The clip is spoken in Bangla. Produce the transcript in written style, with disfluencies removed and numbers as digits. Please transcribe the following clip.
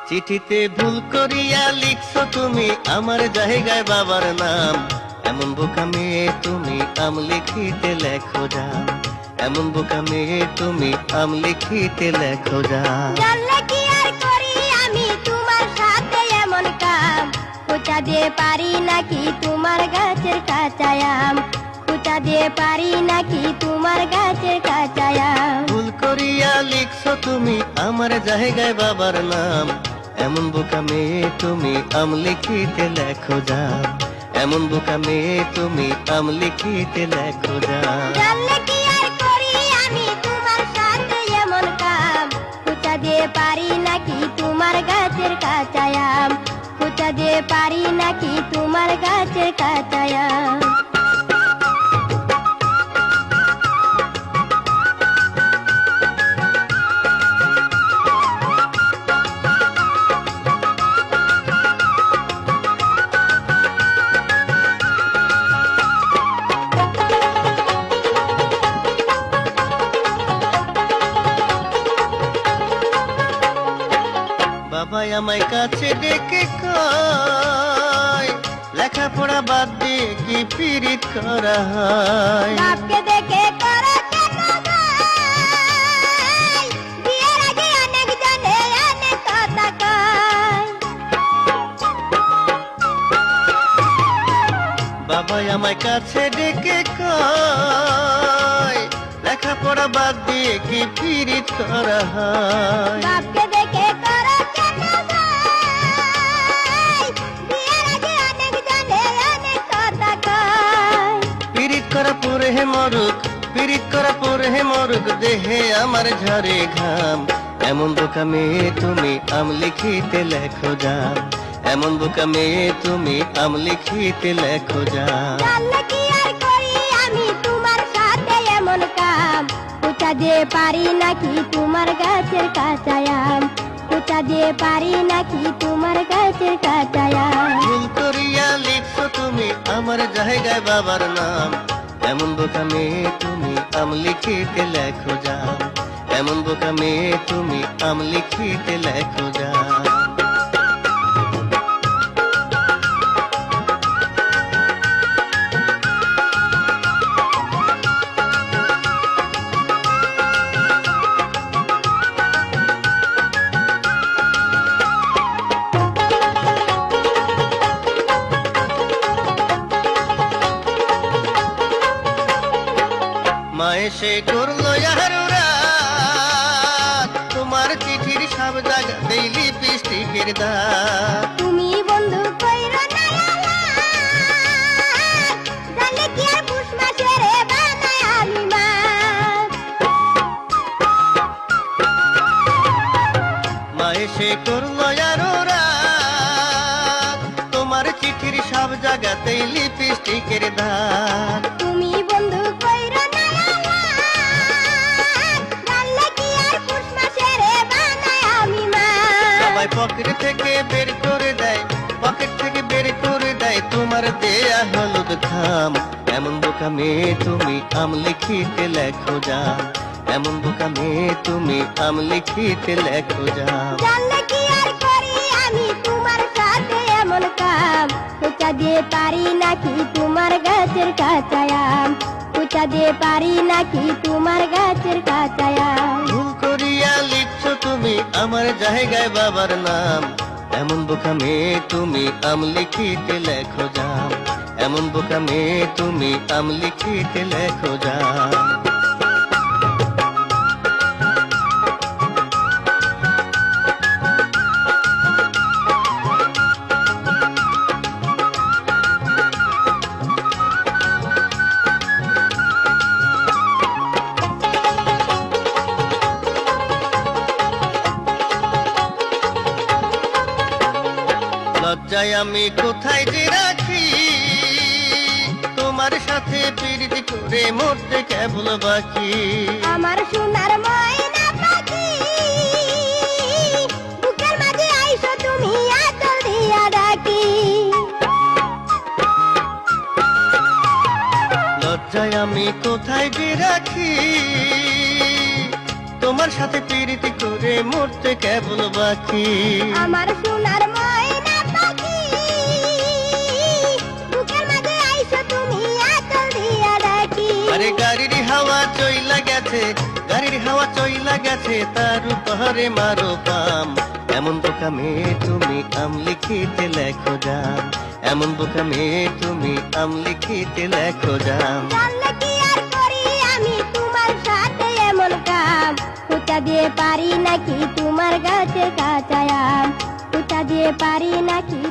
চিঠিতে ভুল করিয়া লিখছো তুমি আমার জায়গায় বাবার নাম। এমন বোকা মেয়ে তুমি আম লিখিতে লেখো যাও, এমন বোকা মেয়ে তুমি আম লিখিতে লেখো যাও। জানলে কি আর করি আমি তোমার সাথে এমন কাম, খোঁচা দিয়ে পারি নাকি তোমার গাছের কাঁচা আম, খোঁচা দিয়ে পারি নাকি তোমার গাছের কাঁচা আম। ভুল করিয়া লিখছো তুমি আমার জায়গায় বাবার নাম। এমন বোকা মেয়ে তুমি আম লিখিতে লেখো যাও, এমন বোকা মেয়ে তুমি আম লিখিতে লেখো যাও। জানলে কি আর করি আমি তোমার সাথে এমন কাম, খোঁচা দিয়ে পারি নাকি তোমার গাছের কাঁচা আম, খোঁচা দিয়ে পারি নাকি তোমার গাছের কাঁচা আম। বাবা আমায় কাছে ডেকে কয়, লেখাপড়া বাদ দিয়ে কি পীড়িত করা হয়। বাপকে দেখে করো কেন ভাই, বিয়ের আগে অনেক জনে অনেক কথা কয়। বাবা আমায় কাছে ডেকে কয়, লেখাপড়া বাদ দিয়ে কি পীড়িত করা হয়। বাপকে দেখে করো কেন ভাই, বিয়ের আগে অনেক জনে অনেক কথা কয়। পীড়িত করা পরে হে মরুক, পীড়িত করা পরে হে মরুক, দেহে আমার ঝরে ঘাম। এমন বোকা মেয়ে তুমি আম লিখিতে লেখো যাও, এমন বোকা মেয়ে তুমি আম লিখিতে লেখো যাও। জানলে কি আর করি আমি তোমার সাথে এমন কাম, খোঁচা দিয়ে পারি নাকি তোমার গাছের কাঁচা আম, খোঁচা দিয়ে পারি নাকি তোমার গাছের কাঁচা আম। ভুল করিয়া লিখছো তুমি আমার জায়গায় বাবার নাম। এমন বোকা মেয়ে তুমি আম লিখিতে লেখো যাও, এমন বোকা মেয়ে তুমি আম লিখিতে লেখো যাও। মা এসে করলো রাত, তোমার চিঠির সব জায়গাতেই লিপস্টিকের দাগ। তুমি বন্ধু কইরো না আলাপ, জানলে কি আর পুষ মাসে রে বানায় আমি মাছ। মা এসে করলো রাত, তোমার চিঠির সব জায়গাতেই লিপস্টিকের দাগ। তুমি বন্ধু কইরো না আলাপ, জানলে কি আর পুষ মাসে রে বানায় আমি মাছ। সবাই পকেট থেকে বের করে দেয়, পকেট থেকে বের করে দেয় তোমার দেয়া হলুদ খাম। এমন বোকা মেয়ে তুমি আম লিখিতে লেখো যাও, এমন বোকা মেয়ে তুমি আম লিখিতে লেখো যাও। জানলে কি আর করি আমি তোমার সাথে এমন কাম, খোঁচা দিয়ে পারি নাকি তোমার গাছের কাঁচা আম, খোঁচা দিয়ে পারি নাকি তোমার গাছের কাঁচা আম। ভুল করিয়া লিখছো তুমি আমার জায়গায় বাবার নাম। এমন বোকা মেয়ে তুমি আম লিখিতে লেখো যাও, এমন বোকা মেয়ে তুমি আম লিখিতে লেখো যাও। লজ্জায় আমি কোথায় যে রাখি, তোমার সাথে প্রীতি করে মরতে কেবল বাকি। আমার সোনার ময়না পাখি, বুকের মাঝে আইসো তুমি আঁচল দিয়া ডাকি। লজ্জায় আমি কোথায় যে রাখি, তোমার সাথে প্রীতি করে মরতে কেবল বাকি। আমার সোনার ময়না পাখি, বুকের মাঝে আইসো তুমি আঁচল দিয়া ডাকি। আরে গাড়ির হাওয়া চইলা গেছে, গাড়ির হাওয়া চইলা গেছে, তার উপহারে মারো পাম। এমন বোকা মেয়ে তুমি আমলিখিতে লেখো যান, এমন বোকা মেয়ে তুমি আমলিখিতে লেখো যান। জানলে কি আর করি আমি তোমার সাথে এমন কাম, খুঁচা দিয়ে পারি নাকি তোমার গাছের কাঁচা আম, খুঁচা দিয়ে পারি নাকি